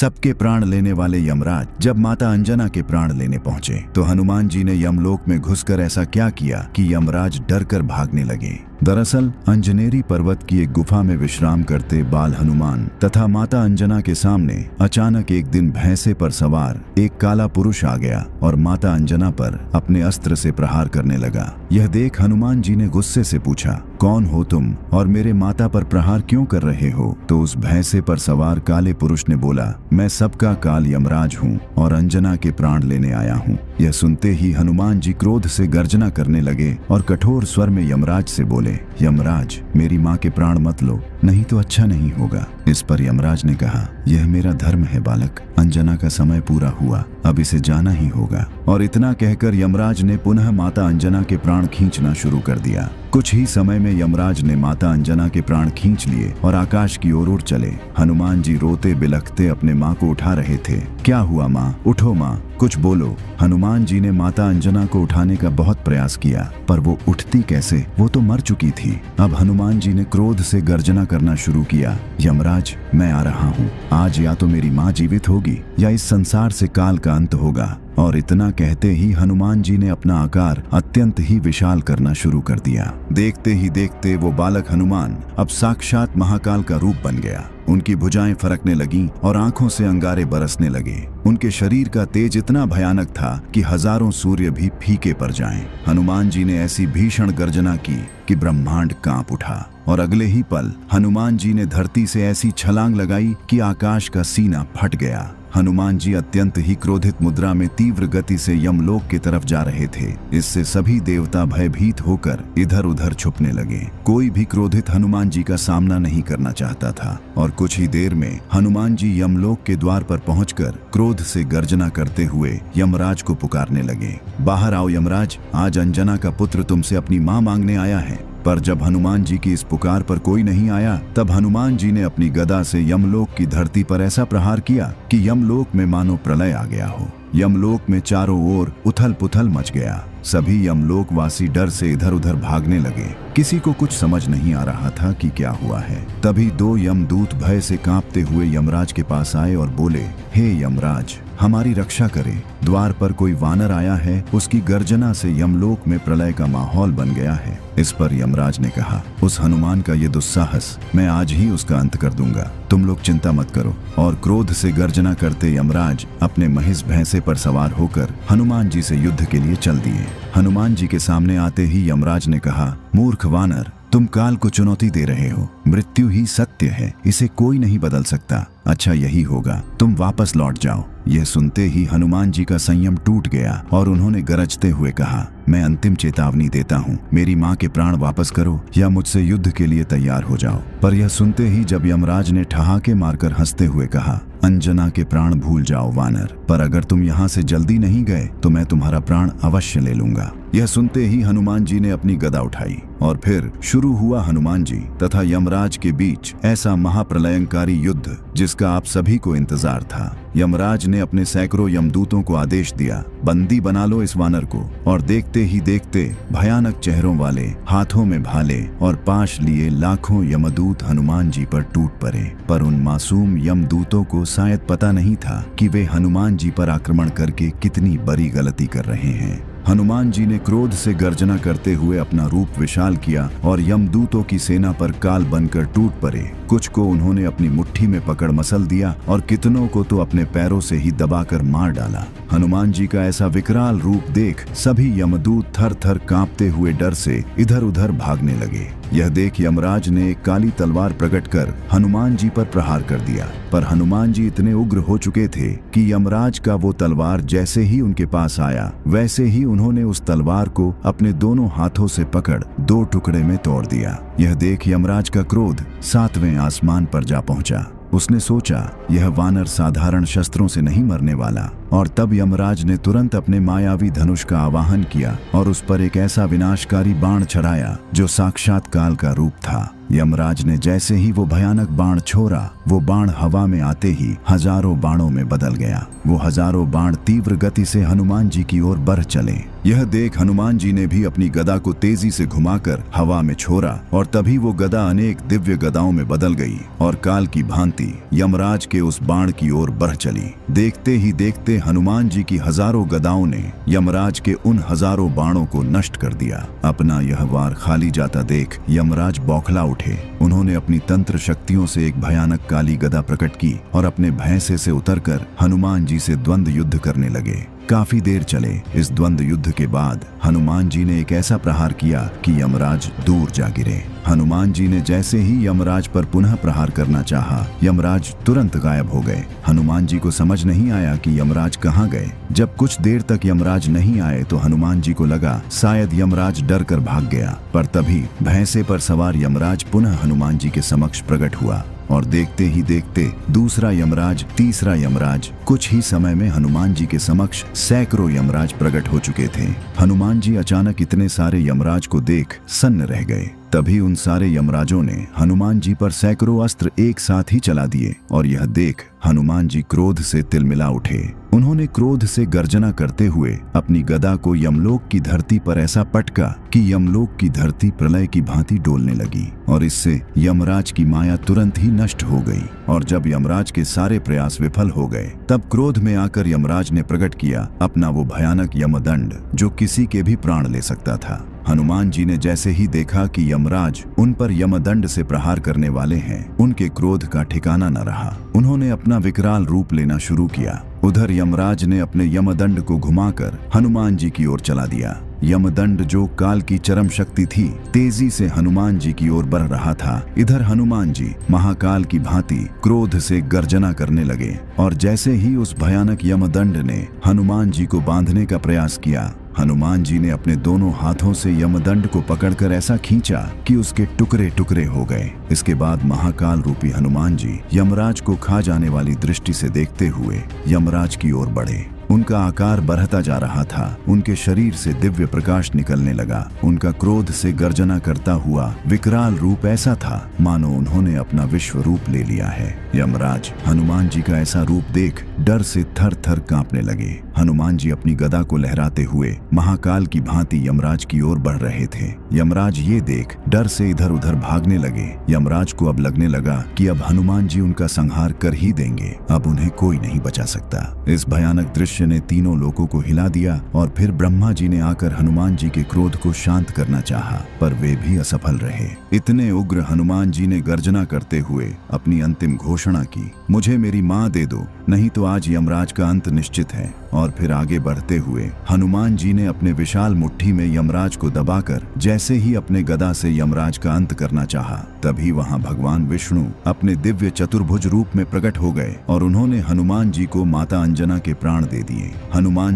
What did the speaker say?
सबके प्राण लेने वाले यमराज जब माता अंजना के प्राण लेने पहुंचे तो हनुमान जी ने यमलोक में घुसकर ऐसा क्या किया कि यमराज डरकर भागने लगे। दरअसल अंजनेरी पर्वत की एक गुफा में विश्राम करते बाल हनुमान तथा माता अंजना के सामने अचानक एक दिन भैंसे पर सवार एक काला पुरुष आ गया और माता अंजना पर अपने अस्त्र से प्रहार करने लगा। यह देख हनुमान जी ने गुस्से से पूछा, कौन हो तुम और मेरे माता पर प्रहार क्यों कर रहे हो? तो उस भैंसे पर सवार काले पुरुष ने बोला, मैं सबका काल यमराज हूँ और अंजना के प्राण लेने आया हूँ। यह सुनते ही हनुमान जी क्रोध से गर्जना करने लगे और कठोर स्वर में यमराज से बोले, यमराज मेरी माँ के प्राण मत लो, नहीं तो अच्छा नहीं होगा। इस पर यमराज ने कहा, यह मेरा धर्म है बालक, अंजना का समय पूरा हुआ, अब इसे जाना ही होगा। और इतना कहकर यमराज ने पुनः माता अंजना के प्राण खींचना शुरू कर दिया। कुछ ही समय में यमराज ने माता अंजना के प्राण खींच लिए और आकाश की ओर उड़ चले। हनुमान जी रोते बिलखते अपने माँ को उठा रहे थे। क्या हुआ माँ, उठो माँ, कुछ बोलो। हनुमान जी ने माता अंजना को उठाने का बहुत प्रयास किया पर वो उठती कैसे, वो तो मर चुकी थी। अब हनुमान जी ने क्रोध से गर्जना करना शुरू किया, यमराज मैं आ रहा हूँ, आज या तो मेरी माँ जीवित होगी या इस संसार से काल का अंत होगा। और इतना कहते ही हनुमान जी ने अपना आकार अत्यंत ही विशाल करना शुरू कर दिया। देखते ही देखते वो बालक हनुमान अब साक्षात महाकाल का रूप बन गया। उनकी भुजाएं फरकने लगीं और आंखों से अंगारे बरसने लगे। उनके शरीर का तेज इतना भयानक था कि हजारों सूर्य भी फीके पड़ जाएं। हनुमान जी ने ऐसी भीषण गर्जना की कि ब्रह्मांड कांप उठा और अगले ही पल हनुमान जी ने धरती से ऐसी छलांग लगाई कि आकाश का सीना फट गया। हनुमान जी अत्यंत ही क्रोधित मुद्रा में तीव्र गति से यमलोक की तरफ जा रहे थे। इससे सभी देवता भयभीत होकर इधर उधर छुपने लगे। कोई भी क्रोधित हनुमान जी का सामना नहीं करना चाहता था और कुछ ही देर में हनुमान जी यमलोक के द्वार पर पहुंचकर क्रोध से गर्जना करते हुए यमराज को पुकारने लगे, बाहर आओ यमराज, आज अंजना का पुत्र तुमसे अपनी मां मांगने आया है। पर जब हनुमान जी की इस पुकार पर कोई नहीं आया तब हनुमान जी ने अपनी गदा से यमलोक की धरती पर ऐसा प्रहार किया कि यमलोक में मानो प्रलय आ गया हो। यमलोक में चारों ओर उथल पुथल मच गया। सभी यमलोक वासी डर से इधर उधर भागने लगे। किसी को कुछ समझ नहीं आ रहा था कि क्या हुआ है। तभी दो यमदूत भय से कांपते हुए यमराज के पास आए और बोले, हे यमराज, हमारी रक्षा करें, द्वार पर कोई वानर आया है, उसकी गर्जना से यमलोक में प्रलय का माहौल बन गया है। इस पर यमराज ने कहा, उस हनुमान का ये दुस्साहस मैं आज ही उसका अंत कर दूंगा, तुम लोग चिंता मत करो। और क्रोध से गर्जना करते यमराज अपने महिष भैंसे पर सवार होकर हनुमान जी से युद्ध के लिए चल दिए। हनुमान जी के सामने आते ही यमराज ने कहा, मूर्ख वानर, तुम काल को चुनौती दे रहे हो, मृत्यु ही सत्य है, इसे कोई नहीं बदल सकता। अच्छा यही होगा, तुम वापस लौट जाओ। यह सुनते ही हनुमान जी का संयम टूट गया और उन्होंने गरजते हुए कहा, मैं अंतिम चेतावनी देता हूँ, मेरी माँ के प्राण वापस करो या मुझसे युद्ध के लिए तैयार हो जाओ। पर यह सुनते ही जब यमराज ने ठहाके मारकर हंसते हुए कहा, अंजना के प्राण भूल जाओ वानर, पर अगर तुम यहाँ से जल्दी नहीं गए तो मैं तुम्हारा प्राण अवश्य ले लूंगा। यह सुनते ही हनुमान जी ने अपनी गदा उठाई और फिर शुरू हुआ हनुमान जी तथा यमराज के बीच ऐसा महाप्रलयंकारी युद्ध जिसका आप सभी को इंतजार था। यमराज ने अपने सैकड़ों यमदूतों को आदेश दिया, बंदी बना लो इस वानर को। और देखते ही देखते भयानक चेहरों वाले, हाथों में भाले और पाश लिए लाखों यमदूत हनुमान जी पर टूट पड़े। पर उन मासूम यमदूतों को शायद पता नहीं था कि वे हनुमान जी पर आक्रमण करके कितनी बड़ी गलती कर रहे हैं। हनुमान जी ने क्रोध से गर्जना करते हुए अपना रूप विशाल किया और यमदूतों की सेना पर काल बनकर टूट पड़े। कुछ को उन्होंने अपनी मुट्ठी में पकड़ मसल दिया और कितनों को तो अपने पैरों से ही दबाकर मार डाला। हनुमान जी का ऐसा विकराल रूप देख सभी यमदूत थर थर कांपते हुए डर से इधर उधर भागने लगे। यह देख यमराज ने एक काली तलवार प्रकट कर हनुमान जी पर प्रहार कर दिया। पर हनुमान जी इतने उग्र हो चुके थे कि यमराज का वो तलवार जैसे ही उनके पास आया वैसे ही उन्होंने उस तलवार को अपने दोनों हाथों से पकड़ दो टुकड़े में तोड़ दिया। यह देख यमराज का क्रोध 7वें आसमान पर जा पहुंचा। उसने सोचा, यह वानर साधारण शस्त्रों से नहीं मरने वाला, और तब यमराज ने तुरंत अपने मायावी धनुष का आवाहन किया और उस पर एक ऐसा विनाशकारी बाण चढ़ाया जो साक्षात काल का रूप था। यमराज ने जैसे ही वो भयानक बाण छोड़ा, वो बाण हवा में आते ही हजारों बाणों में बदल गया। वो हजारों बाण तीव्र गति से हनुमान जी की ओर बढ़ चले। यह देख हनुमान जी ने भी अपनी गदा को तेजी से घुमाकर हवा में छोड़ा और तभी वो गदा अनेक दिव्य गदाओं में बदल गई और काल की भांति यमराज के उस बाण की ओर बढ़ चली। देखते ही देखते हनुमान जी की हजारों गदाओं ने यमराज के उन हजारों बाणों को नष्ट कर दिया। अपना यह वार खाली जाता देख यमराज बौखला उठे। उन्होंने अपनी तंत्र शक्तियों से एक भयानक काली गदा प्रकट की और अपने भैंसे से उतरकर हनुमान जी से द्वंद्व युद्ध करने लगे। काफी देर चले इस द्वंद्व युद्ध के बाद हनुमान जी ने एक ऐसा प्रहार किया कि यमराज दूर जा गिरे। हनुमान जी ने जैसे ही यमराज पर पुनः प्रहार करना चाहा, यमराज तुरंत गायब हो गए। हनुमान जी को समझ नहीं आया कि यमराज कहाँ गए। जब कुछ देर तक यमराज नहीं आए तो हनुमान जी को लगा शायद यमराज डर कर भाग गया, पर तभी भैंसे पर सवार यमराज पुनः हनुमान जी के समक्ष प्रकट हुआ और देखते ही देखते दूसरा यमराज, तीसरा यमराज, कुछ ही समय में हनुमान जी के समक्ष सैकड़ों यमराज प्रकट हो चुके थे। हनुमान जी अचानक इतने सारे यमराज को देख सन्न रह गए। तभी उन सारे यमराजों ने हनुमान जी पर सैकड़ों अस्त्र एक साथ ही चला दिए और यह देख हनुमान जी क्रोध से तिलमिला उठे। उन्होंने क्रोध से गर्जना करते हुए अपनी गदा को यमलोक की धरती पर ऐसा पटका कि यमलोक की धरती प्रलय की भांति डोलने लगी और इससे यमराज की माया तुरंत ही नष्ट हो गई। और जब यमराज के सारे प्रयास विफल हो गए तब क्रोध में आकर यमराज ने प्रकट किया अपना वो भयानक यमदंड जो किसी के भी प्राण ले सकता था। हनुमान जी ने जैसे ही देखा कि यमराज उन पर यमदंड से प्रहार करने वाले हैं, उनके क्रोध का ठिकाना न रहा। उन्होंने अपना विकराल रूप लेना शुरू किया। उधर यमराज ने अपने यमदंड को घुमाकर हनुमान जी की ओर चला दिया। यमदंड जो काल की चरम शक्ति थी, तेजी से हनुमान जी की ओर बढ़ रहा था। इधर हनुमान जी महाकाल की भांति क्रोध से गर्जना करने लगे और जैसे ही उस भयानक यमदंड ने हनुमान जी को बांधने का प्रयास किया, हनुमान जी ने अपने दोनों हाथों से यमदंड को पकड़कर ऐसा खींचा कि उसके टुकड़े टुकड़े हो गए। इसके बाद महाकाल रूपी हनुमान जी यमराज को खा जाने वाली दृष्टि से देखते हुए यमराज की ओर बढ़े। उनका आकार बढ़ता जा रहा था। उनके शरीर से दिव्य प्रकाश निकलने लगा। उनका क्रोध से गर्जना करता हुआ विकराल रूप ऐसा था मानो उन्होंने अपना विश्व रूप ले लिया है। यमराज हनुमान जी का ऐसा रूप देख डर से थर थर कांपने लगे। हनुमान जी अपनी गदा को लहराते हुए महाकाल की भांति यमराज की ओर बढ़ रहे थे। यमराज ये देख डर से इधर उधर भागने लगे। यमराज को अब लगने लगा कि अब हनुमान जी उनका संहार कर ही देंगे, अब उन्हें कोई नहीं बचा सकता। इस भयानक दृश्य ने तीनों लोगों को हिला दिया और फिर ब्रह्मा जी ने आकर हनुमान जी के क्रोध को शांत करना चाहा, पर वे भी असफल रहे। इतने उग्र हनुमान जी ने गर्जना करते हुए अपनी अंतिम घोषणा की, मुझे मेरी माँ दे दो, नहीं तो आज यमराज का अंत निश्चित है। और फिर आगे बढ़ते हुए हनुमान जी ने अपने विशाल मुट्ठी में यमराज को दबाकर जैसे ही अपने गदा से यमराज का अंत करना चाहा, तभी वहां भगवान विष्णु अपने दिव्य चतुर्भुज रूप में प्रकट हो गए और उन्होंने हनुमान जी को माता अंजना के प्राण दे दिए। हनुमान